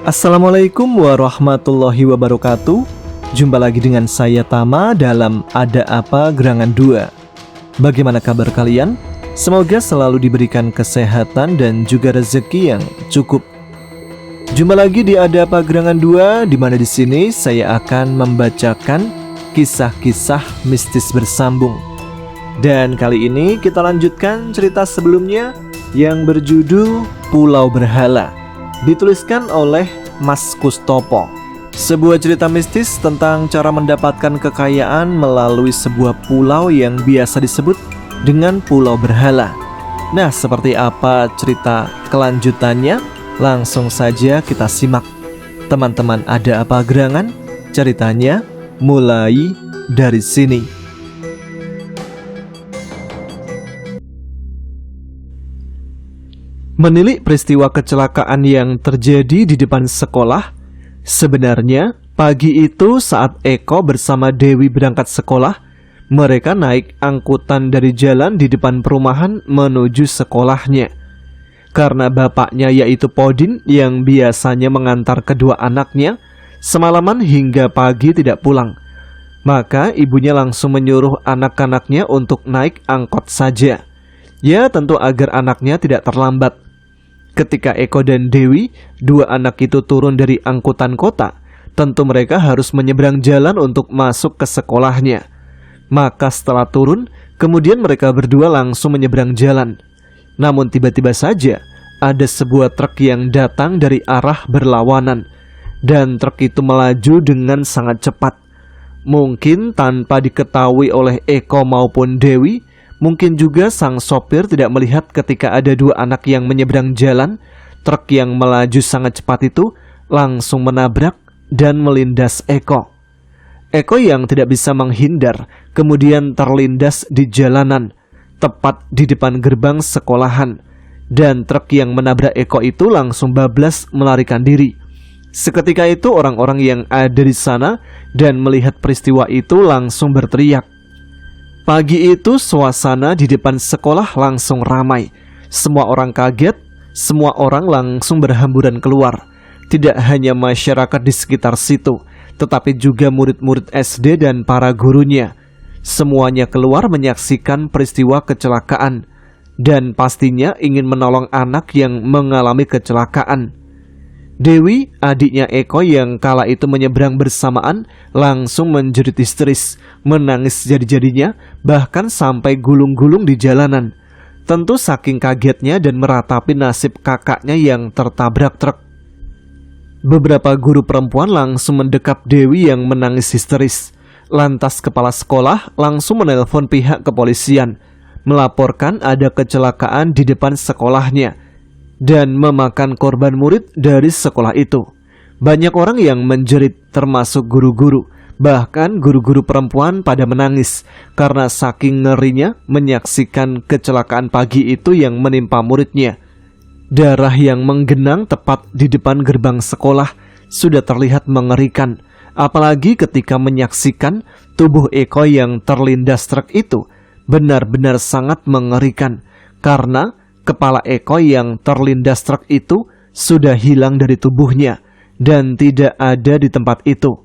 Assalamualaikum warahmatullahi wabarakatuh. Jumpa lagi dengan saya Tama dalam Ada Apa Gerangan 2. Bagaimana kabar kalian? Semoga selalu diberikan kesehatan dan juga rezeki yang cukup. Jumpa lagi di Ada Apa Gerangan 2, di mana di sini saya akan membacakan kisah-kisah mistis bersambung. Dan kali ini kita lanjutkan cerita sebelumnya yang berjudul Pulau Berhala, dituliskan oleh Mas Kustopo. Sebuah cerita mistis tentang cara mendapatkan kekayaan melalui sebuah pulau yang biasa disebut dengan Pulau Berhala. Nah, seperti apa cerita kelanjutannya? Langsung saja kita simak. Teman-teman, ada apa gerangan? Ceritanya mulai dari sini. Menilik peristiwa kecelakaan yang terjadi di depan sekolah. Sebenarnya pagi itu saat Eko bersama Dewi berangkat sekolah, mereka naik angkutan dari jalan di depan perumahan menuju sekolahnya. Karena bapaknya yaitu Podin yang biasanya mengantar kedua anaknya semalaman hingga pagi tidak pulang, maka ibunya langsung menyuruh anak-anaknya untuk naik angkot saja. Ya, tentu agar anaknya tidak terlambat. Ketika Eko dan Dewi, dua anak itu turun dari angkutan kota, tentu mereka harus menyeberang jalan untuk masuk ke sekolahnya. Maka setelah turun, kemudian mereka berdua langsung menyeberang jalan. Namun tiba-tiba saja, ada sebuah truk yang datang dari arah berlawanan, dan truk itu melaju dengan sangat cepat. Mungkin tanpa diketahui oleh Eko maupun Dewi, mungkin juga sang sopir tidak melihat ketika ada dua anak yang menyeberang jalan. Truk yang melaju sangat cepat itu langsung menabrak dan melindas Eko. Eko yang tidak bisa menghindar kemudian terlindas di jalanan, tepat di depan gerbang sekolahan. Dan truk yang menabrak Eko itu langsung bablas melarikan diri. Seketika itu orang-orang yang ada di sana dan melihat peristiwa itu langsung berteriak. Pagi itu suasana di depan sekolah langsung ramai. Semua orang kaget, semua orang langsung berhamburan keluar. Tidak hanya masyarakat di sekitar situ, tetapi juga murid-murid SD dan para gurunya. Semuanya keluar menyaksikan peristiwa kecelakaan, dan pastinya ingin menolong anak yang mengalami kecelakaan. Dewi, adiknya Eko yang kala itu menyeberang bersamaan, langsung menjerit histeris, menangis jadi-jadinya, bahkan sampai gulung-gulung di jalanan. Tentu saking kagetnya dan meratapi nasib kakaknya yang tertabrak truk. Beberapa guru perempuan langsung mendekap Dewi yang menangis histeris. Lantas kepala sekolah langsung menelpon pihak kepolisian, melaporkan ada kecelakaan di depan sekolahnya dan memakan korban murid dari sekolah itu. Banyak orang yang menjerit, termasuk guru-guru. Bahkan guru-guru perempuan pada menangis karena saking ngerinya menyaksikan kecelakaan pagi itu yang menimpa muridnya. Darah yang menggenang tepat di depan gerbang sekolah sudah terlihat mengerikan. Apalagi ketika menyaksikan tubuh Eko yang terlindas truk itu, benar-benar sangat mengerikan. Karena kepala Eko yang terlindas truk itu sudah hilang dari tubuhnya dan tidak ada di tempat itu.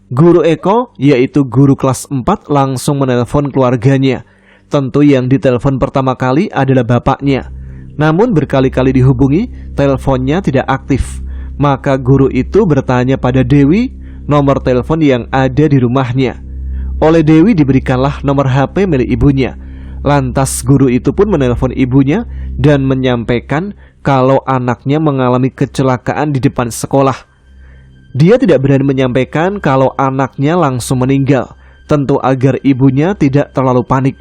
Guru Eko, yaitu guru kelas 4, langsung menelpon keluarganya. Tentu yang ditelepon pertama kali adalah bapaknya. Namun berkali-kali dihubungi, teleponnya tidak aktif. Maka guru itu bertanya pada Dewi nomor telepon yang ada di rumahnya. Oleh Dewi diberikanlah nomor HP milik ibunya. Lantas guru itu pun menelpon ibunya dan menyampaikan kalau anaknya mengalami kecelakaan di depan sekolah. Dia tidak berani menyampaikan kalau anaknya langsung meninggal, tentu agar ibunya tidak terlalu panik.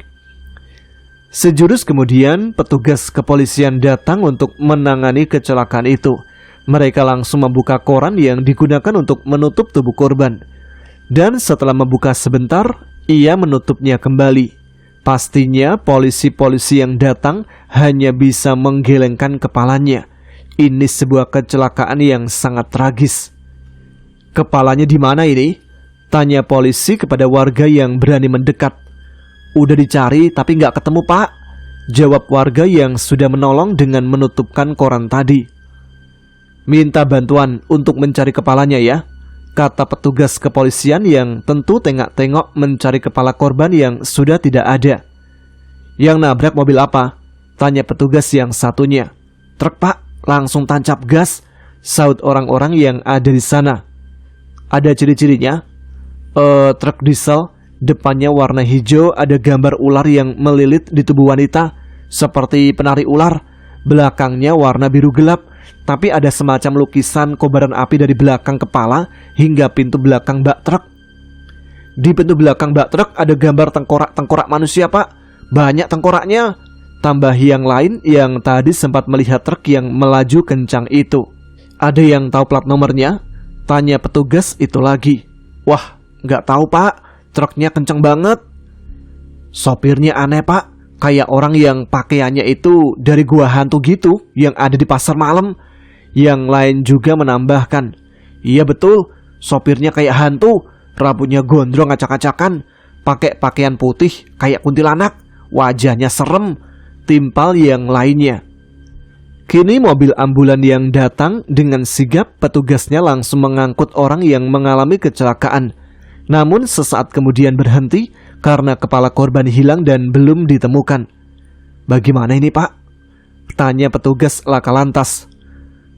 Sejurus kemudian petugas kepolisian datang untuk menangani kecelakaan itu. Mereka langsung membuka koran yang digunakan untuk menutup tubuh korban. Dan setelah membuka sebentar, ia menutupnya kembali. Pastinya polisi-polisi yang datang hanya bisa menggelengkan kepalanya. Ini sebuah kecelakaan yang sangat tragis. Kepalanya di mana ini? Tanya polisi kepada warga yang berani mendekat. Udah dicari tapi nggak ketemu, Pak. Jawab warga yang sudah menolong dengan menutupkan koran tadi. Minta bantuan untuk mencari kepalanya ya, kata petugas kepolisian yang tentu tengok-tengok mencari kepala korban yang sudah tidak ada. Yang nabrak mobil apa? Tanya petugas yang satunya. Truk pak, langsung tancap gas, saut orang-orang yang ada di sana. Ada ciri-cirinya? Truk diesel, depannya warna hijau, ada gambar ular yang melilit di tubuh wanita, seperti penari ular. Belakangnya warna biru gelap, tapi ada semacam lukisan kobaran api dari belakang kepala hingga pintu belakang bak truk. Di pintu belakang bak truk ada gambar tengkorak-tengkorak manusia pak. Banyak tengkoraknya. Tambah yang lain yang tadi sempat melihat truk yang melaju kencang itu. Ada yang tahu plat nomornya? Tanya petugas itu lagi. Wah, nggak tahu pak, truknya kencang banget. Sopirnya aneh pak, kayak orang yang pakaiannya itu dari gua hantu gitu yang ada di pasar malam. Yang lain juga menambahkan, iya betul, sopirnya kayak hantu, rambutnya gondrong acak-acakan, pakai pakaian putih kayak kuntilanak, wajahnya serem. Timpal yang lainnya. Kini mobil ambulan yang datang dengan sigap petugasnya langsung mengangkut orang yang mengalami kecelakaan. Namun sesaat kemudian berhenti karena kepala korban hilang dan belum ditemukan. Bagaimana ini pak? Tanya petugas laka lantas.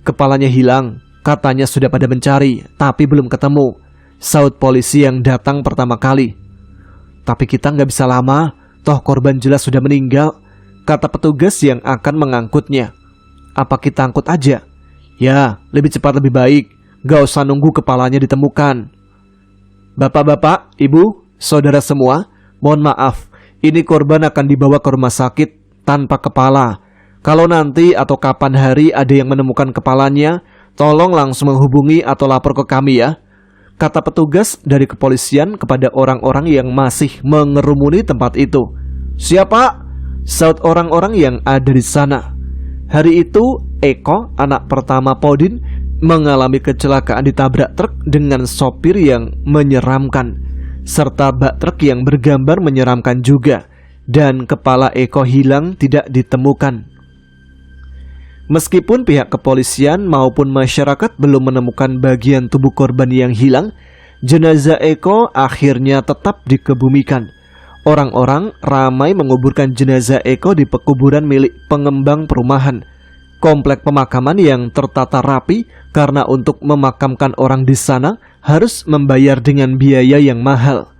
Kepalanya hilang, katanya sudah pada mencari, tapi belum ketemu, saut polisi yang datang pertama kali. Tapi kita nggak bisa lama, toh korban jelas sudah meninggal, kata petugas yang akan mengangkutnya. Apa kita angkut aja? Ya, lebih cepat lebih baik, gak usah nunggu kepalanya ditemukan. Bapak-bapak, ibu, saudara semua, mohon maaf, ini korban akan dibawa ke rumah sakit tanpa kepala. Kalau nanti atau kapan hari ada yang menemukan kepalanya, tolong langsung menghubungi atau lapor ke kami ya, kata petugas dari kepolisian kepada orang-orang yang masih mengerumuni tempat itu. Siapa? Saut orang-orang yang ada di sana. Hari itu, Eko, anak pertama Podin, mengalami kecelakaan ditabrak truk dengan sopir yang menyeramkan, serta bak truk yang bergambar menyeramkan juga, dan kepala Eko hilang tidak ditemukan. Meskipun pihak kepolisian maupun masyarakat belum menemukan bagian tubuh korban yang hilang, jenazah Eko akhirnya tetap dikebumikan. Orang-orang ramai menguburkan jenazah Eko di pekuburan milik pengembang perumahan. Komplek pemakaman yang tertata rapi karena untuk memakamkan orang di sana harus membayar dengan biaya yang mahal.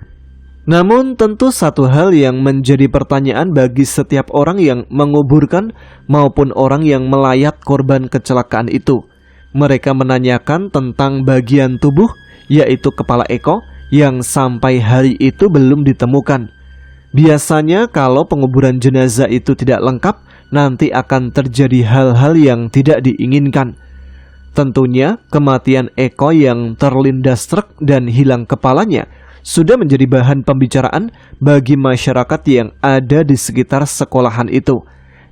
Namun tentu satu hal yang menjadi pertanyaan bagi setiap orang yang menguburkan maupun orang yang melayat korban kecelakaan itu. Mereka menanyakan tentang bagian tubuh, yaitu kepala Eko, yang sampai hari itu belum ditemukan. Biasanya kalau penguburan jenazah itu tidak lengkap, nanti akan terjadi hal-hal yang tidak diinginkan. Tentunya kematian Eko yang terlindas truk dan hilang kepalanya sudah menjadi bahan pembicaraan bagi masyarakat yang ada di sekitar sekolahan itu,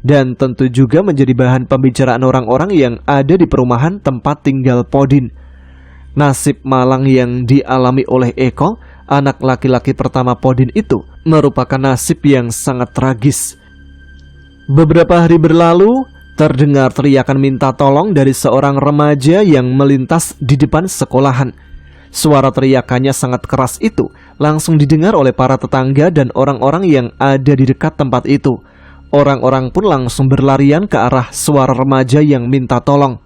dan tentu juga menjadi bahan pembicaraan orang-orang yang ada di perumahan tempat tinggal Podin. Nasib malang yang dialami oleh Eko, anak laki-laki pertama Podin itu, merupakan nasib yang sangat tragis. Beberapa hari berlalu, terdengar teriakan minta tolong dari seorang remaja yang melintas di depan sekolahan. Suara teriakannya sangat keras itu langsung didengar oleh para tetangga dan orang-orang yang ada di dekat tempat itu. Orang-orang pun langsung berlarian ke arah suara remaja yang minta tolong.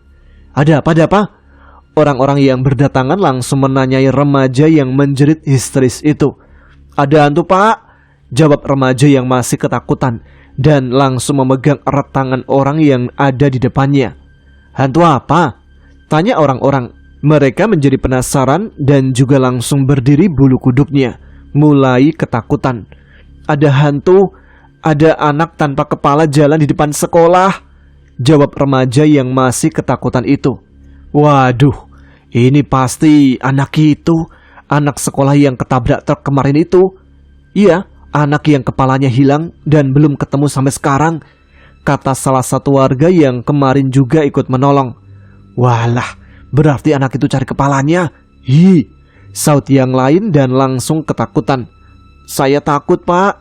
Ada apa? Orang-orang yang berdatangan langsung menanyai remaja yang menjerit histeris itu. Ada hantu pak, jawab remaja yang masih ketakutan dan langsung memegang erat tangan orang yang ada di depannya. Hantu apa? Tanya orang-orang. Mereka menjadi penasaran dan juga langsung berdiri bulu kuduknya, mulai ketakutan. Ada hantu, ada anak tanpa kepala jalan di depan sekolah, jawab remaja yang masih ketakutan itu. Waduh, ini pasti anak itu, anak sekolah yang ketabrak truk kemarin itu. Iya, anak yang kepalanya hilang dan belum ketemu sampai sekarang, kata salah satu warga yang kemarin juga ikut menolong. Walah, berarti anak itu cari kepalanya. Hi, saut yang lain dan langsung ketakutan. Saya takut pak.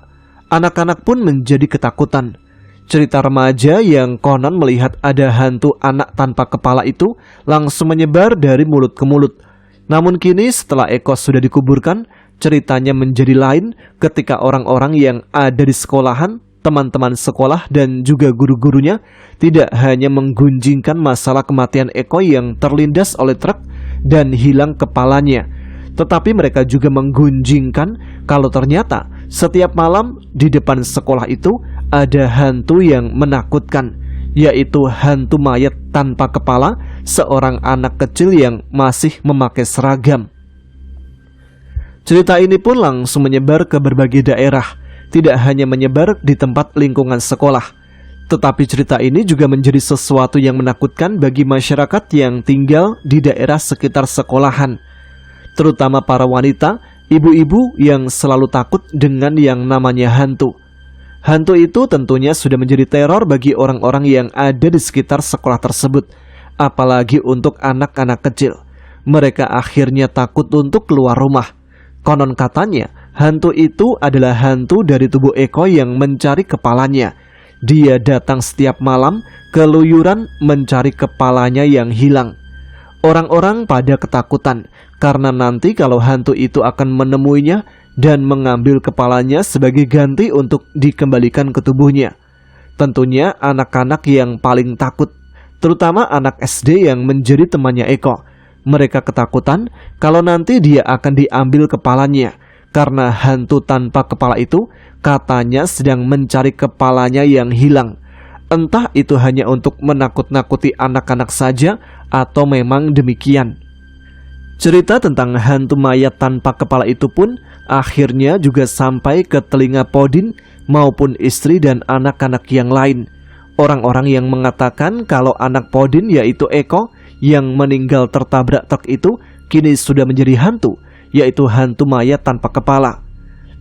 Anak-anak pun menjadi ketakutan. Cerita remaja yang konon melihat ada hantu anak tanpa kepala itu langsung menyebar dari mulut ke mulut. Namun kini setelah Eko sudah dikuburkan, ceritanya menjadi lain ketika orang-orang yang ada di sekolahan, teman-teman sekolah dan juga guru-gurunya tidak hanya menggunjingkan masalah kematian Eko yang terlindas oleh truk dan hilang kepalanya, tetapi mereka juga menggunjingkan kalau ternyata setiap malam di depan sekolah itu ada hantu yang menakutkan, yaitu hantu mayat tanpa kepala seorang anak kecil yang masih memakai seragam. Cerita ini pun langsung menyebar ke berbagai daerah, tidak hanya menyebar di tempat lingkungan sekolah, tetapi cerita ini juga menjadi sesuatu yang menakutkan bagi masyarakat yang tinggal di daerah sekitar sekolahan, terutama para wanita, ibu-ibu yang selalu takut dengan yang namanya hantu. Hantu itu tentunya sudah menjadi teror bagi orang-orang yang ada di sekitar sekolah tersebut, apalagi untuk anak-anak kecil. Mereka akhirnya takut untuk keluar rumah. Konon katanya, hantu itu adalah hantu dari tubuh Eko yang mencari kepalanya. Dia datang setiap malam, keluyuran mencari kepalanya yang hilang. Orang-orang pada ketakutan, karena nanti kalau hantu itu akan menemuinya dan mengambil kepalanya sebagai ganti untuk dikembalikan ke tubuhnya. Tentunya anak-anak yang paling takut, terutama anak SD yang menjadi temannya Eko. Mereka ketakutan kalau nanti dia akan diambil kepalanya, karena hantu tanpa kepala itu katanya sedang mencari kepalanya yang hilang. Entah itu hanya untuk menakut-nakuti anak-anak saja atau memang demikian. Cerita tentang hantu mayat tanpa kepala itu pun akhirnya juga sampai ke telinga Podin maupun istri dan anak-anak yang lain. Orang-orang yang mengatakan kalau anak Podin yaitu Eko yang meninggal tertabrak truk itu kini sudah menjadi hantu, yaitu hantu mayat tanpa kepala.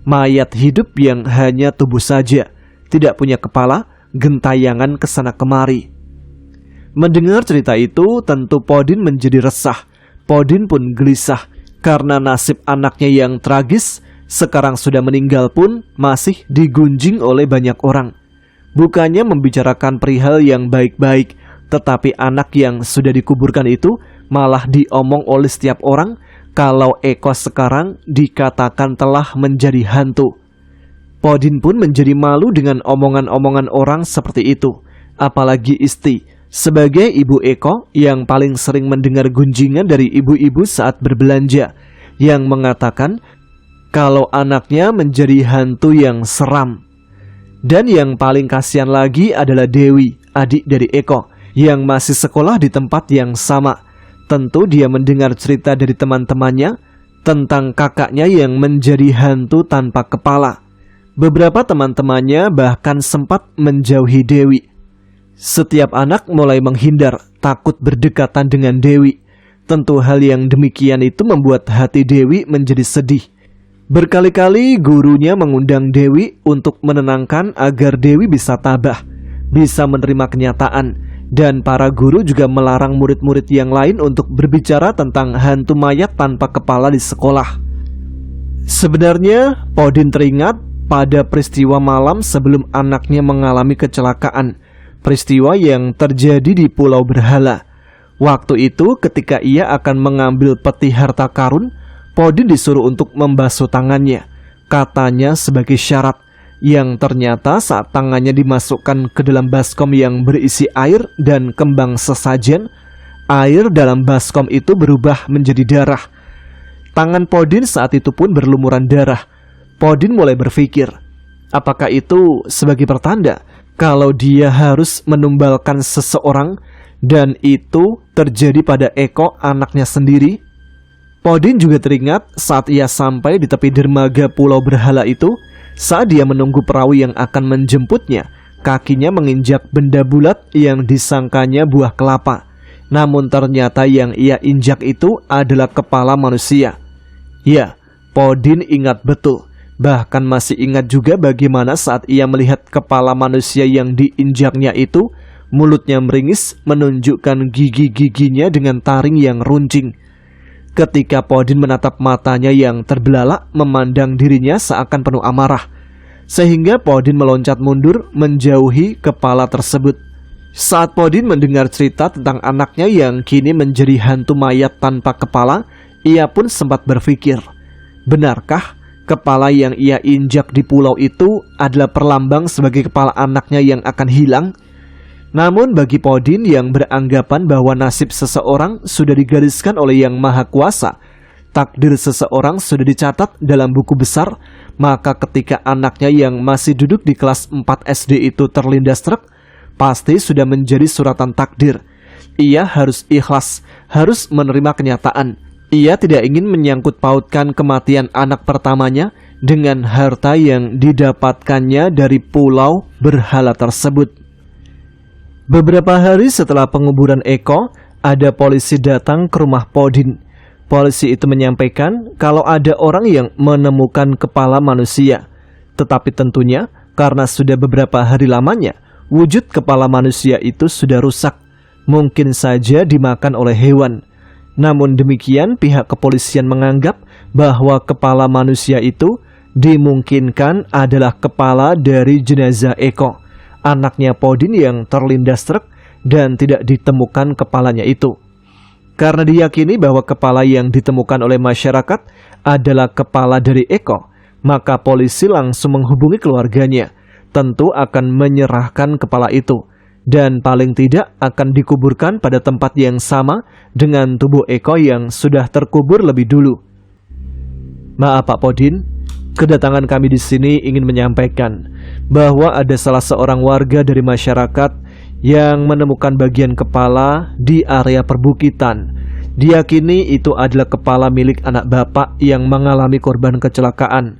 Mayat hidup yang hanya tubuh saja, tidak punya kepala, gentayangan kesana kemari. Mendengar cerita itu tentu Podin menjadi resah. Podin pun gelisah karena nasib anaknya yang tragis sekarang sudah meninggal pun masih digunjing oleh banyak orang. Bukannya membicarakan perihal yang baik-baik, tetapi anak yang sudah dikuburkan itu malah diomong oleh setiap orang kalau Eko sekarang dikatakan telah menjadi hantu. Podin pun menjadi malu dengan omongan-omongan orang seperti itu, apalagi istri sebagai ibu Eko yang paling sering mendengar gunjingan dari ibu-ibu saat berbelanja, yang mengatakan kalau anaknya menjadi hantu yang seram. Dan yang paling kasihan lagi adalah Dewi, adik dari Eko, yang masih sekolah di tempat yang sama. Tentu dia mendengar cerita dari teman-temannya tentang kakaknya yang menjadi hantu tanpa kepala. Beberapa teman-temannya bahkan sempat menjauhi Dewi. Setiap anak mulai menghindar, takut berdekatan dengan Dewi. Tentu hal yang demikian itu membuat hati Dewi menjadi sedih. Berkali-kali gurunya mengundang Dewi untuk menenangkan agar Dewi bisa tabah, bisa menerima kenyataan. Dan para guru juga melarang murid-murid yang lain untuk berbicara tentang hantu mayat tanpa kepala di sekolah. Sebenarnya Podin teringat pada peristiwa malam sebelum anaknya mengalami kecelakaan. Peristiwa yang terjadi di Pulau Berhala. Waktu itu ketika ia akan mengambil peti harta karun, Podin disuruh untuk membasuh tangannya, katanya sebagai syarat, yang ternyata saat tangannya dimasukkan ke dalam baskom yang berisi air dan kembang sesajen, air dalam baskom itu berubah menjadi darah. Tangan Podin saat itu pun berlumuran darah. Podin mulai berpikir, apakah itu sebagai pertanda kalau dia harus menumbalkan seseorang, dan itu terjadi pada Eko anaknya sendiri? Podin juga teringat saat ia sampai di tepi dermaga Pulau Berhala itu. Saat dia menunggu perahu yang akan menjemputnya, kakinya menginjak benda bulat yang disangkanya buah kelapa. Namun ternyata yang ia injak itu adalah kepala manusia. Ya, Podin ingat betul. Bahkan masih ingat juga bagaimana saat ia melihat kepala manusia yang diinjaknya itu, mulutnya meringis menunjukkan gigi-giginya dengan taring yang runcing. Ketika Podin menatap matanya yang terbelalak memandang dirinya seakan penuh amarah. sehingga Podin meloncat mundur menjauhi kepala tersebut. Saat Podin mendengar cerita tentang anaknya yang kini menjadi hantu mayat tanpa kepala, ia pun sempat berpikir, benarkah kepala yang ia injak di pulau itu adalah perlambang sebagai kepala anaknya yang akan hilang? Namun bagi Podin yang beranggapan bahwa nasib seseorang sudah digariskan oleh Yang Maha Kuasa, takdir seseorang sudah dicatat dalam buku besar, maka ketika anaknya yang masih duduk di kelas 4 SD itu terlindas truk, pasti sudah menjadi suratan takdir. Ia harus ikhlas, harus menerima kenyataan. Ia tidak ingin menyangkut pautkan kematian anak pertamanya dengan harta yang didapatkannya dari pulau berhala tersebut. Beberapa hari setelah penguburan Eko, ada polisi datang ke rumah Podin. Polisi itu menyampaikan kalau ada orang yang menemukan kepala manusia. Tetapi tentunya karena sudah beberapa hari lamanya, wujud kepala manusia itu sudah rusak. Mungkin saja dimakan oleh hewan. Namun demikian pihak kepolisian menganggap bahwa kepala manusia itu dimungkinkan adalah kepala dari jenazah Eko, anaknya Podin yang terlindas truk dan tidak ditemukan kepalanya itu. Karena diyakini bahwa kepala yang ditemukan oleh masyarakat adalah kepala dari Eko, maka polisi langsung menghubungi keluarganya, tentu akan menyerahkan kepala itu, dan paling tidak akan dikuburkan pada tempat yang sama dengan tubuh Eko yang sudah terkubur lebih dulu. Maaf Pak Podin, kedatangan kami di sini ingin menyampaikan bahwa ada salah seorang warga dari masyarakat yang menemukan bagian kepala di area perbukitan. Diyakini itu adalah kepala milik anak bapak yang mengalami korban kecelakaan.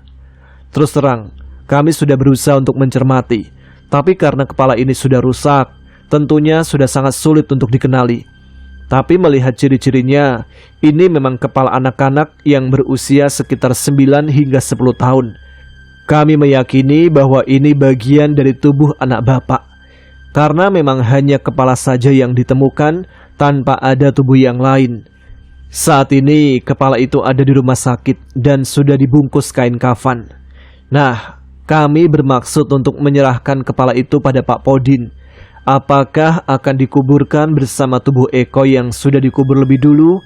Terus terang, kami sudah berusaha untuk mencermati, tapi karena kepala ini sudah rusak, tentunya sudah sangat sulit untuk dikenali. Tapi melihat ciri-cirinya, ini memang kepala anak-anak yang berusia sekitar 9 hingga 10 tahun. Kami meyakini bahwa ini bagian dari tubuh anak bapak, karena memang hanya kepala saja yang ditemukan tanpa ada tubuh yang lain. Saat ini kepala itu ada di rumah sakit dan sudah dibungkus kain kafan. Nah, kami bermaksud untuk menyerahkan kepala itu pada Pak Podin. Apakah akan dikuburkan bersama tubuh Eko yang sudah dikubur lebih dulu,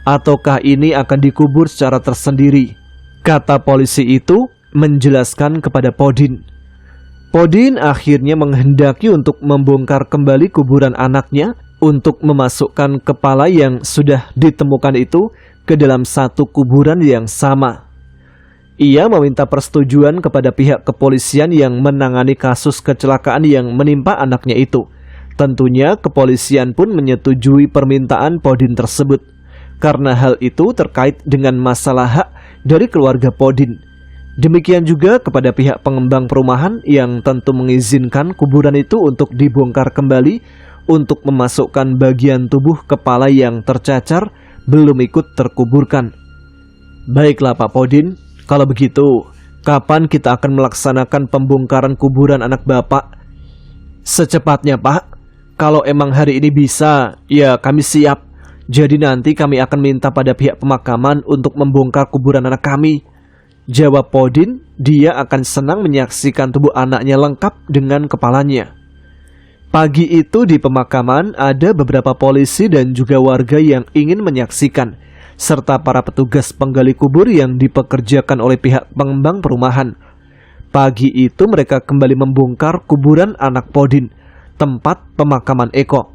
ataukah ini akan dikubur secara tersendiri? Kata polisi itu menjelaskan kepada Podin. Podin akhirnya menghendaki untuk membongkar kembali kuburan anaknya untuk memasukkan kepala yang sudah ditemukan itu ke dalam satu kuburan yang sama. Ia meminta persetujuan kepada pihak kepolisian yang menangani kasus kecelakaan yang menimpa anaknya itu. Tentunya kepolisian pun menyetujui permintaan Podin tersebut, karena hal itu terkait dengan masalah hak dari keluarga Podin. Demikian juga kepada pihak pengembang perumahan yang tentu mengizinkan kuburan itu untuk dibongkar kembali untuk memasukkan bagian tubuh kepala yang tercacar belum ikut terkuburkan. Baiklah Pak Podin, kalau begitu, kapan kita akan melaksanakan pembongkaran kuburan anak Bapak? Secepatnya Pak, kalau emang hari ini bisa, ya kami siap. Jadi nanti kami akan minta pada pihak pemakaman untuk membongkar kuburan anak kami. Jawab Podin, dia akan senang menyaksikan tubuh anaknya lengkap dengan kepalanya. Pagi itu di pemakaman ada beberapa polisi dan juga warga yang ingin menyaksikan, serta para petugas penggali kubur yang dipekerjakan oleh pihak pengembang perumahan. Pagi itu mereka kembali membongkar kuburan anak Podin, tempat pemakaman Eko.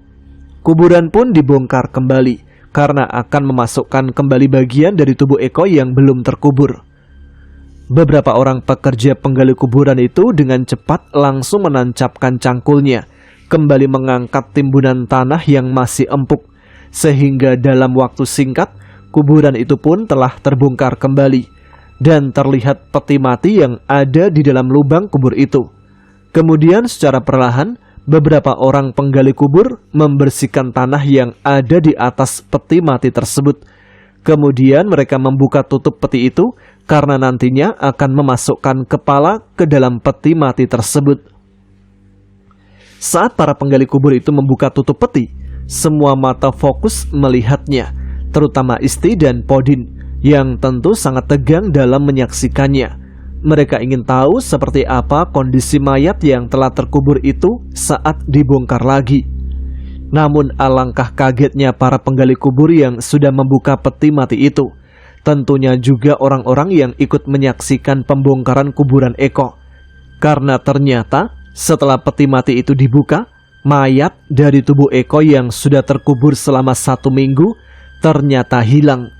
Kuburan pun dibongkar kembali, karena akan memasukkan kembali bagian dari tubuh Eko yang belum terkubur. Beberapa orang pekerja penggali kuburan itu dengan cepat langsung menancapkan cangkulnya, kembali mengangkat timbunan tanah yang masih empuk, sehingga dalam waktu singkat, kuburan itu pun telah terbongkar kembali, dan terlihat peti mati yang ada di dalam lubang kubur itu. Kemudian secara perlahan, beberapa orang penggali kubur membersihkan tanah yang ada di atas peti mati tersebut. Kemudian mereka membuka tutup peti itu, karena nantinya akan memasukkan kepala ke dalam peti mati tersebut. Saat para penggali kubur itu membuka tutup peti, semua mata fokus melihatnya, terutama Isti dan Podin, yang tentu sangat tegang dalam menyaksikannya. Mereka ingin tahu seperti apa kondisi mayat yang telah terkubur itu saat dibongkar lagi. Namun alangkah kagetnya para penggali kubur yang sudah membuka peti mati itu. Tentunya juga orang-orang yang ikut menyaksikan pembongkaran kuburan Eko. Karena ternyata setelah peti mati itu dibuka, mayat dari tubuh Eko yang sudah terkubur selama 1 minggu ternyata hilang.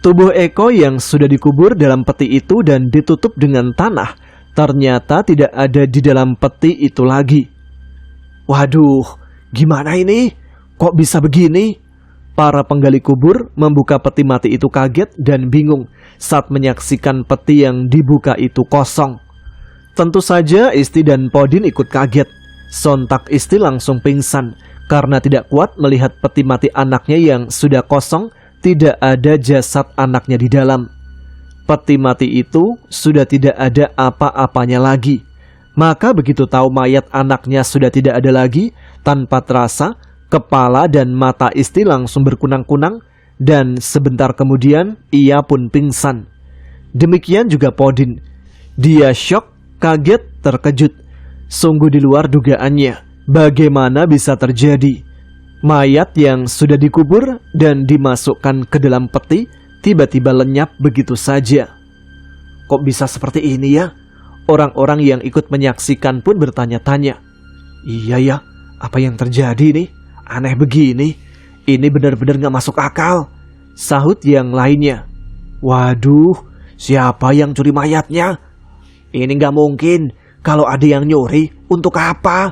Tubuh Eko yang sudah dikubur dalam peti itu dan ditutup dengan tanah ternyata tidak ada di dalam peti itu lagi. Waduh, gimana ini? Kok bisa begini? Para penggali kubur membuka peti mati itu kaget dan bingung saat menyaksikan peti yang dibuka itu kosong. Tentu saja Isti dan Podin ikut kaget. Sontak Isti langsung pingsan karena tidak kuat melihat peti mati anaknya yang sudah kosong, tidak ada jasad anaknya di dalam. Peti mati itu sudah tidak ada apa-apanya lagi. Maka begitu tahu mayat anaknya sudah tidak ada lagi, tanpa terasa kepala dan mata Isti langsung berkunang-kunang dan sebentar kemudian ia pun pingsan. Demikian juga Podin. Dia syok, kaget, terkejut. Sungguh di luar dugaannya. Bagaimana bisa terjadi? Mayat yang sudah dikubur dan dimasukkan ke dalam peti tiba-tiba lenyap begitu saja. Kok bisa seperti ini ya? Orang-orang yang ikut menyaksikan pun bertanya-tanya. Iya ya, apa yang terjadi nih? Aneh begini. Ini benar-benar gak masuk akal. Sahut yang lainnya. Waduh, siapa yang curi mayatnya? Ini gak mungkin. Kalau ada yang nyuri, untuk apa?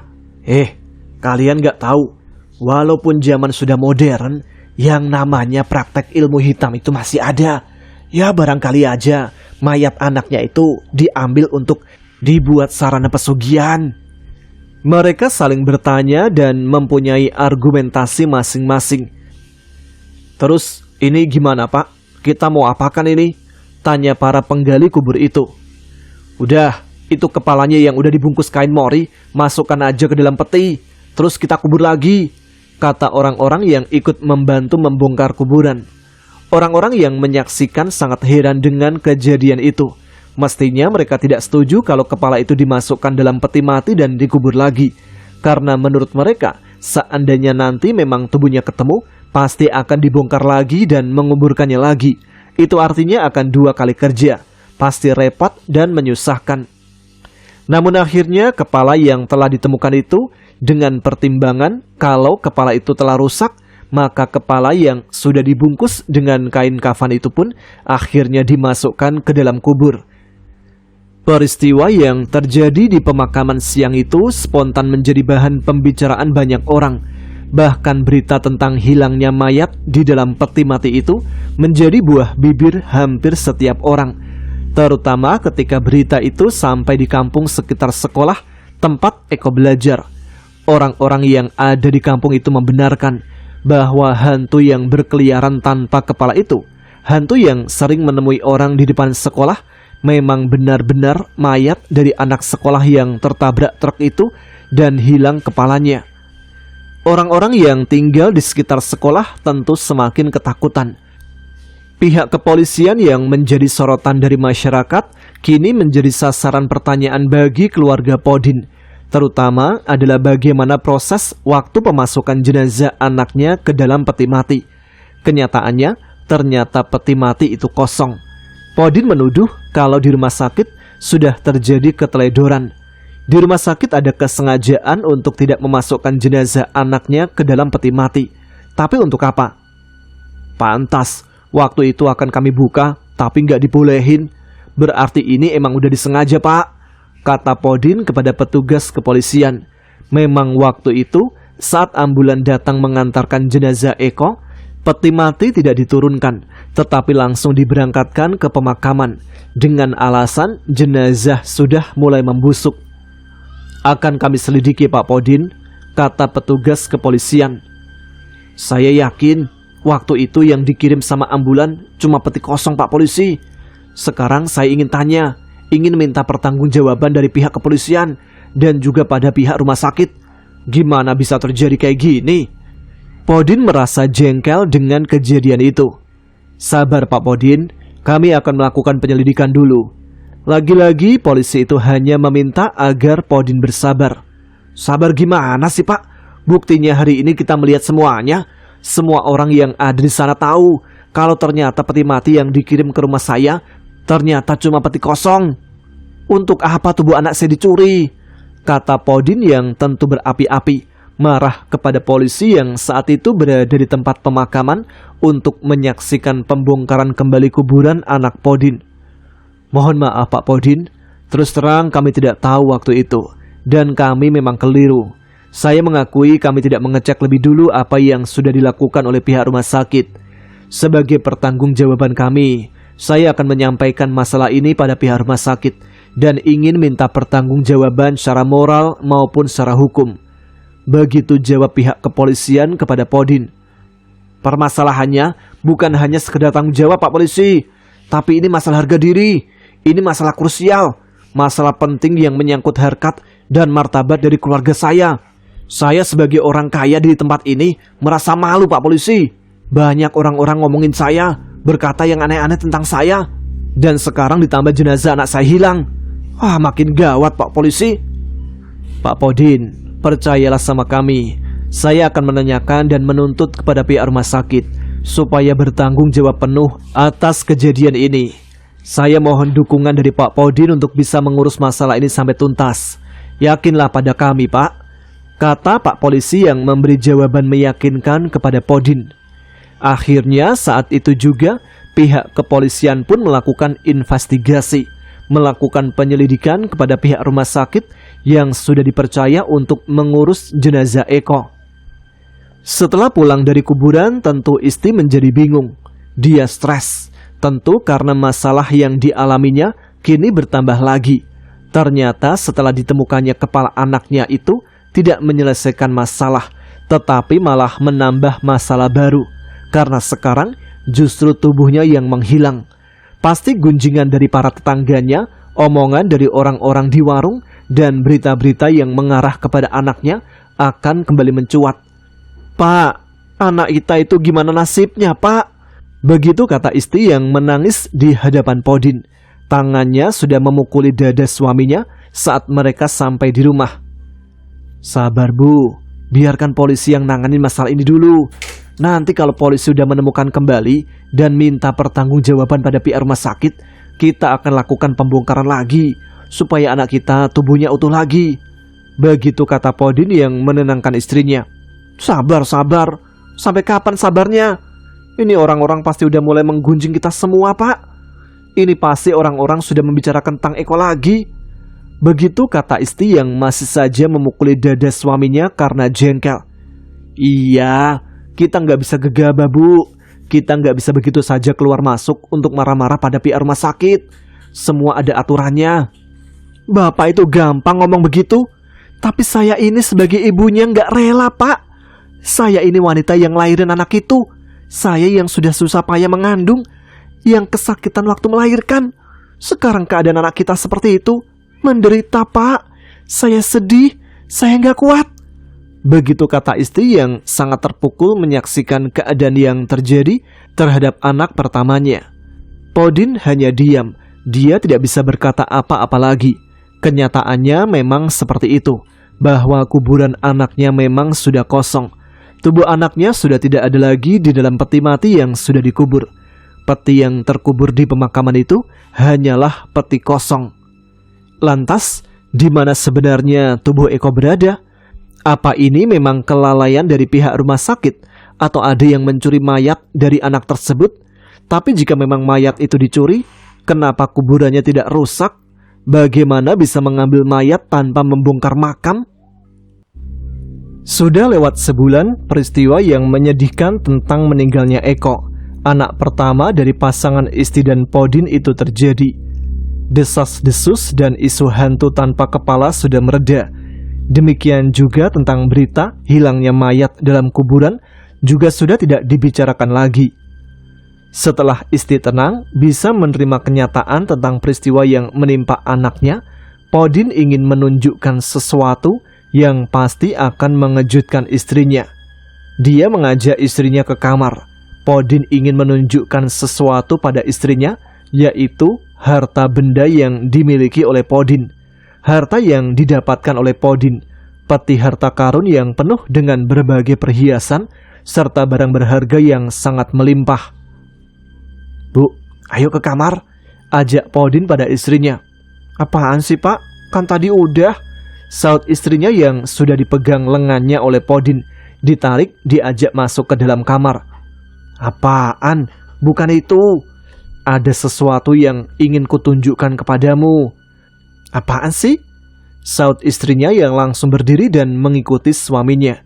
Kalian gak tahu. Walaupun zaman sudah modern, yang namanya praktek ilmu hitam itu masih ada. Ya barangkali aja mayat anaknya itu diambil untuk dibuat sarana pesugihan. Mereka saling bertanya dan mempunyai argumentasi masing-masing. Terus ini gimana Pak? Kita mau apakan ini? Tanya para penggali kubur itu. Udah, itu kepalanya yang udah dibungkus kain mori, masukkan aja ke dalam peti. Terus kita kubur lagi, kata orang-orang yang ikut membantu membongkar kuburan. Orang-orang yang menyaksikan sangat heran dengan kejadian itu. Mestinya mereka tidak setuju kalau kepala itu dimasukkan dalam peti mati dan dikubur lagi. Karena menurut mereka, seandainya nanti memang tubuhnya ketemu, pasti akan dibongkar lagi dan menguburkannya lagi. Itu artinya akan 2 kali kerja. Pasti repot dan menyusahkan. Namun akhirnya kepala yang telah ditemukan itu dengan pertimbangan kalau kepala itu telah rusak, maka kepala yang sudah dibungkus dengan kain kafan itu pun akhirnya dimasukkan ke dalam kubur. Peristiwa yang terjadi di pemakaman siang itu spontan menjadi bahan pembicaraan banyak orang. Bahkan berita tentang hilangnya mayat di dalam peti mati itu menjadi buah bibir hampir setiap orang. Terutama ketika berita itu sampai di kampung sekitar sekolah tempat Eko belajar. Orang-orang yang ada di kampung itu membenarkan bahwa hantu yang berkeliaran tanpa kepala itu, hantu yang sering menemui orang di depan sekolah, memang benar-benar mayat dari anak sekolah yang tertabrak truk itu dan hilang kepalanya. Orang-orang yang tinggal di sekitar sekolah tentu semakin ketakutan. Pihak kepolisian yang menjadi sorotan dari masyarakat kini menjadi sasaran pertanyaan bagi keluarga Podin. Terutama adalah bagaimana proses waktu pemasukan jenazah anaknya ke dalam peti mati. Kenyataannya, ternyata peti mati itu kosong. Podin menuduh kalau di rumah sakit sudah terjadi keteledoran. Di rumah sakit ada kesengajaan untuk tidak memasukkan jenazah anaknya ke dalam peti mati. Tapi untuk apa? Pantas. Waktu itu akan kami buka, tapi nggak dibolehin. Berarti ini emang udah disengaja, Pak, kata Podin kepada petugas kepolisian. Memang waktu itu, saat ambulan datang mengantarkan jenazah Eko, peti mati tidak diturunkan, tetapi langsung diberangkatkan ke pemakaman, dengan alasan jenazah sudah mulai membusuk. Akan kami selidiki, Pak Podin, kata petugas kepolisian. Saya yakin waktu itu yang dikirim sama ambulan cuma peti kosong, Pak Polisi. Sekarang saya ingin tanya, ingin minta pertanggungjawaban dari pihak kepolisian dan juga pada pihak rumah sakit. Gimana bisa terjadi kayak gini? Podin merasa jengkel dengan kejadian itu. Sabar Pak Podin, kami akan melakukan penyelidikan dulu. Lagi-lagi polisi itu hanya meminta agar Podin bersabar. Sabar gimana sih Pak? Buktinya hari ini kita melihat semuanya. Semua orang yang ada di sana tahu kalau ternyata peti mati yang dikirim ke rumah saya ternyata cuma peti kosong. Untuk apa tubuh anak saya dicuri? Kata Podin yang tentu berapi-api, marah kepada polisi yang saat itu berada di tempat pemakaman untuk menyaksikan pembongkaran kembali kuburan anak Podin. Mohon maaf Pak Podin, terus terang kami tidak tahu waktu itu, dan kami memang keliru. Saya mengakui kami tidak mengecek lebih dulu apa yang sudah dilakukan oleh pihak rumah sakit. Sebagai pertanggungjawaban kami, saya akan menyampaikan masalah ini pada pihak rumah sakit dan ingin minta pertanggungjawaban secara moral maupun secara hukum. Begitu jawab pihak kepolisian kepada Podin. Permasalahannya bukan hanya sekedar tanggung jawab Pak Polisi, tapi ini masalah harga diri. Ini masalah krusial, masalah penting yang menyangkut harkat dan martabat dari keluarga saya. Saya sebagai orang kaya di tempat ini merasa malu Pak Polisi. Banyak orang-orang ngomongin saya, berkata yang aneh-aneh tentang saya. Dan sekarang ditambah jenazah anak saya hilang. Wah, makin gawat Pak Polisi. Pak Podin, percayalah sama kami. Saya akan menanyakan dan menuntut kepada pihak rumah sakit supaya bertanggung jawab penuh atas kejadian ini. Saya mohon dukungan dari Pak Podin untuk bisa mengurus masalah ini sampai tuntas. Yakinlah pada kami Pak, kata Pak Polisi yang memberi jawaban meyakinkan kepada Podin. Akhirnya saat itu juga pihak kepolisian pun melakukan investigasi, melakukan penyelidikan kepada pihak rumah sakit yang sudah dipercaya untuk mengurus jenazah Eko. Setelah pulang dari kuburan, tentu Isti menjadi bingung. Dia stres, tentu karena masalah yang dialaminya kini bertambah lagi. Ternyata setelah ditemukannya kepala anaknya itu tidak menyelesaikan masalah, tetapi malah menambah masalah baru. Karena sekarang justru tubuhnya yang menghilang. Pasti gunjingan dari para tetangganya, omongan dari orang-orang di warung, dan berita-berita yang mengarah kepada anaknya akan kembali mencuat. Pak, anak kita itu gimana nasibnya Pak? Begitu kata Isti yang menangis di hadapan Podin. Tangannya sudah memukuli dada suaminya saat mereka sampai di rumah. Sabar Bu, biarkan polisi yang nanganin masalah ini dulu. Nanti kalau polisi sudah menemukan kembali dan minta pertanggungjawaban pada pihak rumah sakit, kita akan lakukan pembongkaran lagi supaya anak kita tubuhnya utuh lagi. Begitu kata Podin yang menenangkan istrinya. Sabar, sampai kapan sabarnya? Ini orang-orang pasti udah mulai menggunjing kita semua Pak. Ini pasti orang-orang sudah membicarakan tentang Eko lagi. Begitu kata Isti yang masih saja memukuli dada suaminya karena jengkel. Iya, kita nggak bisa gegabah Bu. Kita nggak bisa begitu saja keluar masuk untuk marah-marah pada pihak rumah sakit. Semua ada aturannya. Bapak itu gampang ngomong begitu. Tapi saya ini sebagai ibunya nggak rela Pak. Saya ini wanita yang lahirin anak itu. Saya yang sudah susah payah mengandung, yang kesakitan waktu melahirkan. Sekarang keadaan anak kita seperti itu. Menderita Pak. Saya sedih, saya nggak kuat. Begitu kata istri yang sangat terpukul menyaksikan keadaan yang terjadi terhadap anak pertamanya. Podin hanya diam. Dia tidak bisa berkata apa-apa lagi. Kenyataannya memang seperti itu, bahwa kuburan anaknya memang sudah kosong. Tubuh anaknya sudah tidak ada lagi di dalam peti mati yang sudah dikubur. Peti yang terkubur di pemakaman itu hanyalah peti kosong. Lantas, di mana sebenarnya tubuh Eko berada? Apa ini memang kelalaian dari pihak rumah sakit? Atau ada yang mencuri mayat dari anak tersebut? Tapi jika memang mayat itu dicuri, kenapa kuburannya tidak rusak? Bagaimana bisa mengambil mayat tanpa membongkar makam? Sudah lewat sebulan peristiwa yang menyedihkan tentang meninggalnya Eko, anak pertama dari pasangan Isti dan Podin itu terjadi. Desas-desus dan isu hantu tanpa kepala sudah mereda. Demikian juga tentang berita hilangnya mayat dalam kuburan juga sudah tidak dibicarakan lagi. Setelah Isti tenang, bisa menerima kenyataan tentang peristiwa yang menimpa anaknya, Podin ingin menunjukkan sesuatu yang pasti akan mengejutkan istrinya. Dia mengajak istrinya ke kamar. Podin ingin menunjukkan sesuatu pada istrinya, yaitu harta benda yang dimiliki oleh Podin, harta yang didapatkan oleh Podin, peti harta karun yang penuh dengan berbagai perhiasan, serta barang berharga yang sangat melimpah. "Bu, ayo ke kamar," ajak Podin pada istrinya. "Apaan sih Pak? Kan tadi udah," saut istrinya yang sudah dipegang lengannya oleh Podin, ditarik diajak masuk ke dalam kamar. "Apaan? Bukan itu. Ada sesuatu yang ingin kutunjukkan kepadamu." "Apaan sih?" saut istrinya yang langsung berdiri dan mengikuti suaminya.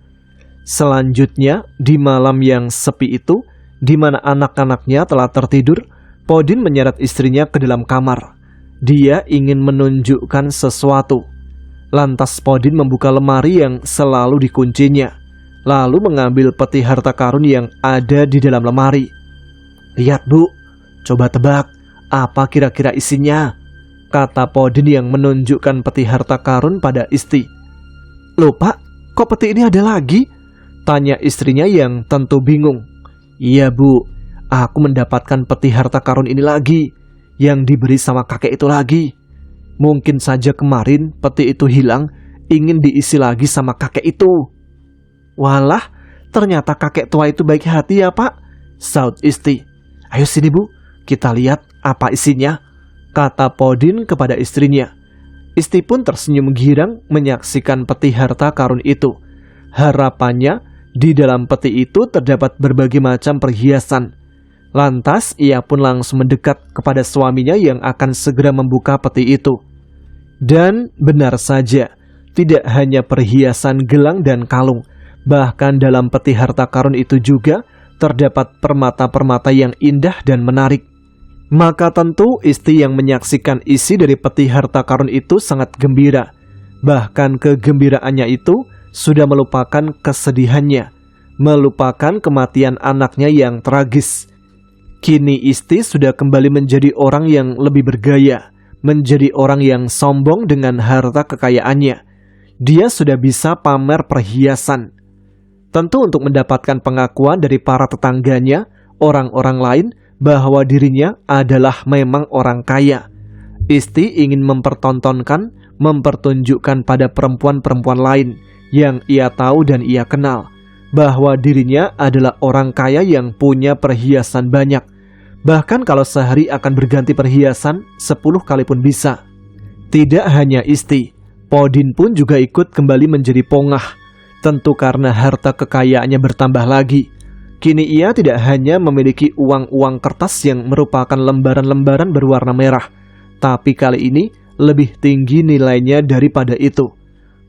Selanjutnya, di malam yang sepi itu, di mana anak-anaknya telah tertidur, Podin menyeret istrinya ke dalam kamar. Dia ingin menunjukkan sesuatu. Lantas Podin membuka lemari yang selalu dikuncinya, lalu mengambil peti harta karun yang ada di dalam lemari. "Lihat Bu, coba tebak, apa kira-kira isinya?" kata Podin yang menunjukkan peti harta karun pada istri. "Loh Pak, kok peti ini ada lagi?" tanya istrinya yang tentu bingung. "Iya Bu, aku mendapatkan peti harta karun ini lagi, yang diberi sama kakek itu lagi. Mungkin saja kemarin peti itu hilang, ingin diisi lagi sama kakek itu." "Walah, ternyata kakek tua itu baik hati ya Pak," saut istri. "Ayo sini Bu, kita lihat apa isinya," kata Podin kepada istrinya. Istri pun tersenyum girang menyaksikan peti harta karun itu. Harapannya, di dalam peti itu terdapat berbagai macam perhiasan. Lantas ia pun langsung mendekat kepada suaminya yang akan segera membuka peti itu. Dan benar saja, tidak hanya perhiasan gelang dan kalung, bahkan dalam peti harta karun itu juga terdapat permata-permata yang indah dan menarik. Maka tentu istri yang menyaksikan isi dari peti harta karun itu sangat gembira. Bahkan kegembiraannya itu sudah melupakan kesedihannya, melupakan kematian anaknya yang tragis. Kini istri sudah kembali menjadi orang yang lebih bergaya, menjadi orang yang sombong dengan harta kekayaannya. Dia sudah bisa pamer perhiasan. Tentu untuk mendapatkan pengakuan dari para tetangganya, orang-orang lain, bahwa dirinya adalah memang orang kaya. Istri ingin mempertontonkan, mempertunjukkan pada perempuan-perempuan lain yang ia tahu dan ia kenal, bahwa dirinya adalah orang kaya yang punya perhiasan banyak. Bahkan kalau sehari akan berganti perhiasan 10 kali pun bisa. Tidak hanya istri, Podin pun juga ikut kembali menjadi pongah. Tentu karena harta kekayaannya bertambah lagi. Kini ia tidak hanya memiliki uang-uang kertas yang merupakan lembaran-lembaran berwarna merah, tapi kali ini lebih tinggi nilainya daripada itu.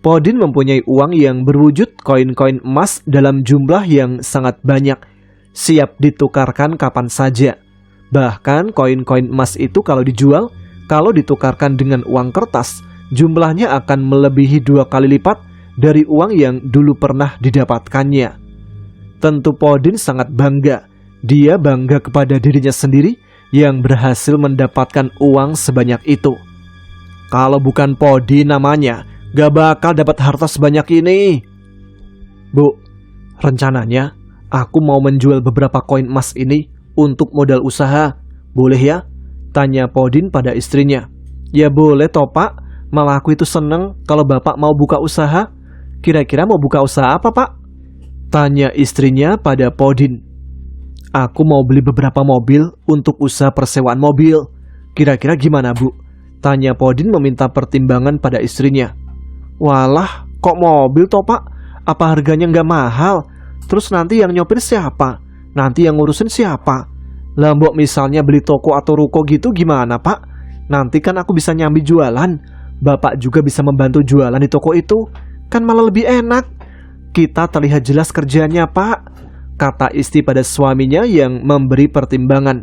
Podin mempunyai uang yang berwujud koin-koin emas dalam jumlah yang sangat banyak, siap ditukarkan kapan saja. Bahkan koin-koin emas itu kalau dijual, kalau ditukarkan dengan uang kertas, jumlahnya akan melebihi 2 kali lipat dari uang yang dulu pernah didapatkannya. Tentu Podin sangat bangga. Dia bangga kepada dirinya sendiri yang berhasil mendapatkan uang sebanyak itu. Kalau bukan Podin namanya, gak bakal dapat harta sebanyak ini. "Bu, rencananya aku mau menjual beberapa koin emas ini untuk modal usaha, boleh ya?" tanya Podin pada istrinya. "Ya boleh toh Pak, malah aku itu seneng kalau Bapak mau buka usaha. Kira-kira mau buka usaha apa Pak?" tanya istrinya pada Podin. "Aku mau beli beberapa mobil untuk usaha persewaan mobil. Kira-kira gimana Bu?" tanya Podin meminta pertimbangan pada istrinya. "Walah, kok mobil toh Pak? Apa harganya nggak mahal? Terus nanti yang nyopir siapa? Nanti yang ngurusin siapa? Lah mbok misalnya beli toko atau ruko gitu gimana Pak? Nanti kan aku bisa nyambi jualan. Bapak juga bisa membantu jualan di toko itu. Kan malah lebih enak. Kita terlihat jelas kerjanya Pak," kata istri pada suaminya yang memberi pertimbangan.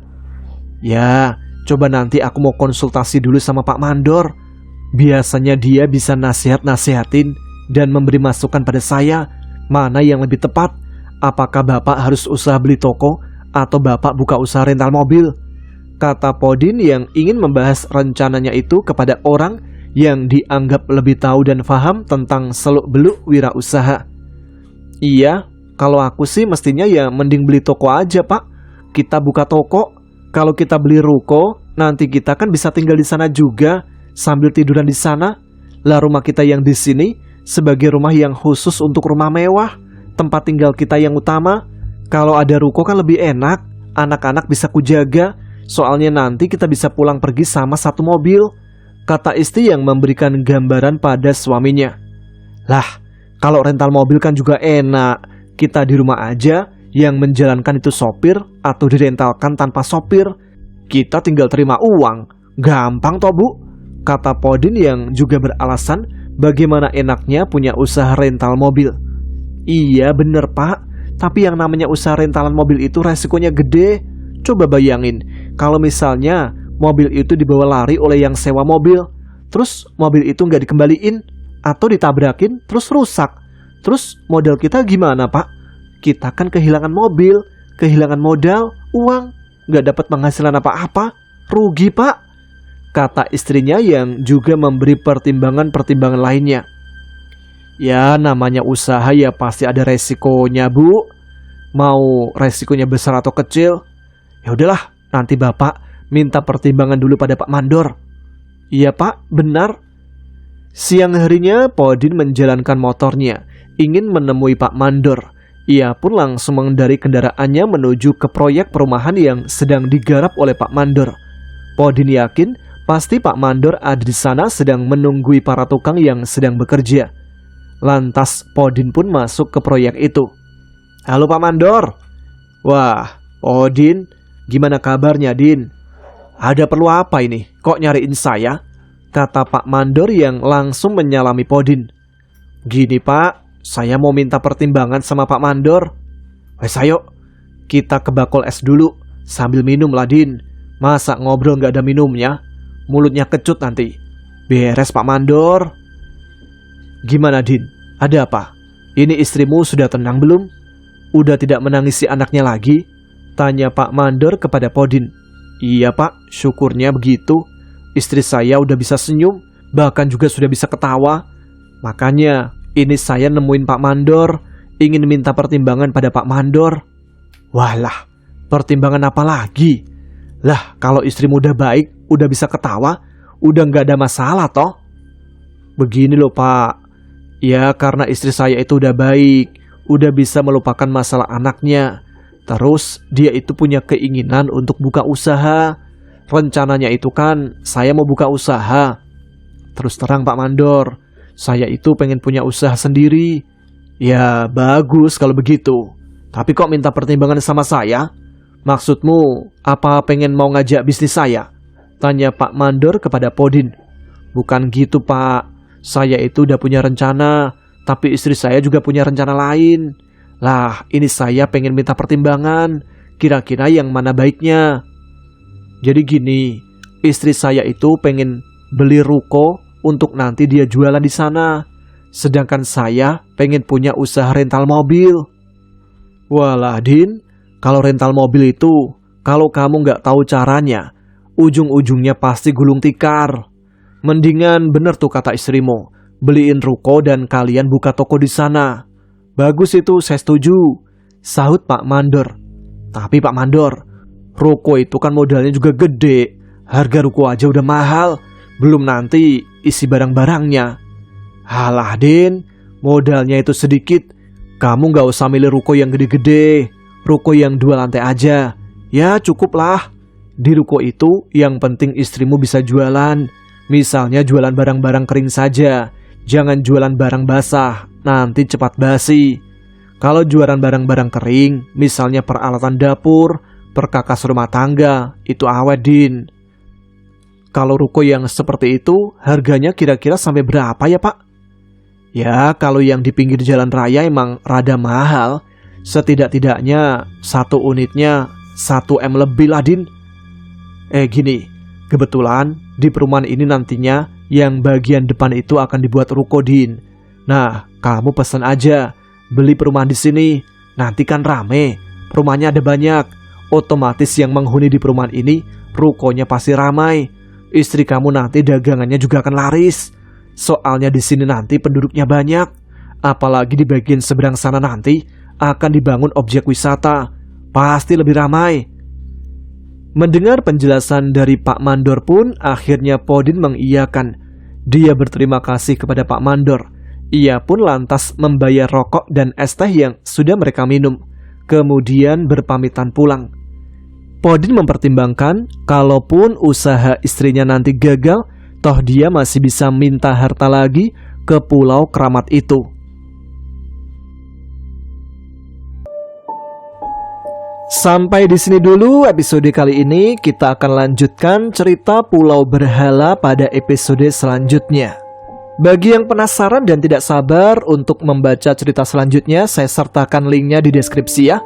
"Ya, coba nanti aku mau konsultasi dulu sama Pak Mandor. Biasanya dia bisa nasihat-nasihatin dan memberi masukan pada saya mana yang lebih tepat. Apakah Bapak harus usaha beli toko atau Bapak buka usaha rental mobil?" kata Podin yang ingin membahas rencananya itu kepada orang yang dianggap lebih tahu dan paham tentang seluk-beluk wirausaha. "Iya, kalau aku sih mestinya ya mending beli toko aja Pak. Kita buka toko. Kalau kita beli ruko, Nanti kita kan bisa tinggal di sana juga sambil tiduran di sana. Lah rumah kita yang di sini sebagai rumah yang khusus untuk rumah mewah, tempat tinggal kita yang utama. Kalau ada ruko kan lebih enak, anak-anak bisa kujaga. Soalnya nanti kita bisa pulang pergi sama satu mobil, kata istri yang memberikan gambaran pada suaminya. Lah, kalau rental mobil kan juga enak. Kita di rumah aja, yang menjalankan itu sopir atau direntalkan tanpa sopir. Kita tinggal terima uang. Gampang toh bu, kata Podin yang juga beralasan bagaimana enaknya punya usaha rental mobil. Iya bener pak, tapi yang namanya usaha rentalan mobil itu resikonya gede. Coba bayangin, kalau misalnya mobil itu dibawa lari oleh yang sewa mobil, terus mobil itu nggak dikembaliin atau ditabrakin terus rusak, terus modal kita gimana pak? Kita kan kehilangan mobil, kehilangan modal, uang, nggak dapat penghasilan apa-apa, rugi pak, kata istrinya yang juga memberi pertimbangan-pertimbangan lainnya. Ya namanya usaha ya pasti ada resikonya bu. Mau resikonya besar atau kecil, ya udahlah nanti bapak minta pertimbangan dulu pada Pak Mandor. Iya pak, benar. Siang harinya Podin menjalankan motornya, ingin menemui Pak Mandor. Ia pun langsung mengendari kendaraannya menuju ke proyek perumahan yang sedang digarap oleh Pak Mandor. Podin yakin pasti Pak Mandor ada di sana sedang menunggui para tukang yang sedang bekerja. Lantas Podin pun masuk ke proyek itu. Halo Pak Mandor. Wah, Podin, gimana kabarnya Din? Ada perlu apa ini? Kok nyariin saya? Kata Pak Mandor yang langsung menyalami Podin. Gini Pak, saya mau minta pertimbangan sama Pak Mandor. Wes ayo, kita ke bakul es dulu sambil minum lah Din. Masa ngobrol gak ada minumnya? Mulutnya kecut nanti. Beres Pak Mandor. Gimana Din? Ada apa? Ini istrimu sudah tenang belum? Udah tidak menangisi anaknya lagi? Tanya Pak Mandor kepada Podin. Iya Pak, syukurnya begitu. Istri saya udah bisa senyum, bahkan juga sudah bisa ketawa. Makanya ini saya nemuin Pak Mandor, ingin minta pertimbangan pada Pak Mandor. Walah, pertimbangan apa lagi? Lah kalau istrimu udah baik, udah bisa ketawa, udah gak ada masalah toh. Begini loh Pak, ya karena istri saya itu udah baik, udah bisa melupakan masalah anaknya. Terus dia itu punya keinginan untuk buka usaha. Rencananya itu kan saya mau buka usaha. Terus terang Pak Mandor, saya itu pengen punya usaha sendiri. Ya bagus kalau begitu. Tapi kok minta pertimbangan sama saya? Maksudmu apa pengen mau ngajak bisnis saya? Tanya Pak Mandor kepada Podin. Bukan gitu Pak, saya itu udah punya rencana, tapi istri saya juga punya rencana lain. Lah ini saya pengen minta pertimbangan, kira-kira yang mana baiknya. Jadi gini, istri saya itu pengen beli ruko untuk nanti dia jualan di sana. Sedangkan saya pengen punya usaha rental mobil. Walah Din, kalau rental mobil itu, kalau kamu nggak tahu caranya, ujung-ujungnya pasti gulung tikar. Mendingan bener tuh kata istrimu, beliin ruko dan kalian buka toko di sana. Bagus itu, saya setuju, sahut Pak Mandor. Tapi Pak Mandor, ruko itu kan modalnya juga gede. Harga ruko aja udah mahal, belum nanti isi barang-barangnya. Halah Din, modalnya itu sedikit. Kamu gak usah milih ruko yang gede-gede, ruko yang 2 lantai aja. Ya cukuplah. Di ruko itu yang penting istrimu bisa jualan. Misalnya jualan barang-barang kering saja, jangan jualan barang basah, nanti cepat basi. Kalau jualan barang-barang kering, misalnya peralatan dapur, perkakas rumah tangga, itu awet Din. Kalau ruko yang seperti itu, harganya kira-kira sampai berapa ya Pak? Ya kalau yang di pinggir jalan raya emang rada mahal. Setidak-tidaknya 1 unitnya 1 M lebih lah Din. Gini, kebetulan di perumahan ini nantinya yang bagian depan itu akan dibuat ruko Din. Nah, kamu pesan aja, beli perumahan di sini. Nanti kan rame, perumahannya ada banyak. Otomatis yang menghuni di perumahan ini, rukonya pasti ramai. Istri kamu nanti dagangannya juga akan laris. Soalnya di sini nanti penduduknya banyak. Apalagi di bagian seberang sana nanti akan dibangun objek wisata. Pasti lebih ramai. Mendengar penjelasan dari Pak Mandor pun, akhirnya Podin mengiyakan. Dia berterima kasih kepada Pak Mandor. Ia pun lantas membayar rokok dan es teh yang sudah mereka minum, kemudian berpamitan pulang. Podin mempertimbangkan, kalaupun usaha istrinya nanti gagal, toh dia masih bisa minta harta lagi ke Pulau Keramat itu. Sampai di sini dulu episode kali ini. Kita akan lanjutkan cerita Pulau Berhala pada episode selanjutnya. Bagi yang penasaran dan tidak sabar untuk membaca cerita selanjutnya, saya sertakan linknya di deskripsi ya.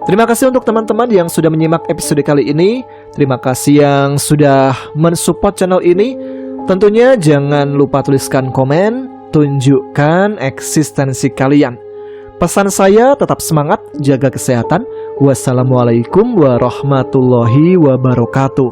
Terima kasih untuk teman-teman yang sudah menyimak episode kali ini. Terima kasih yang sudah mensupport channel ini. Tentunya jangan lupa tuliskan komen, tunjukkan eksistensi kalian. Pesan saya, tetap semangat, jaga kesehatan. Wassalamualaikum warahmatullahi wabarakatuh.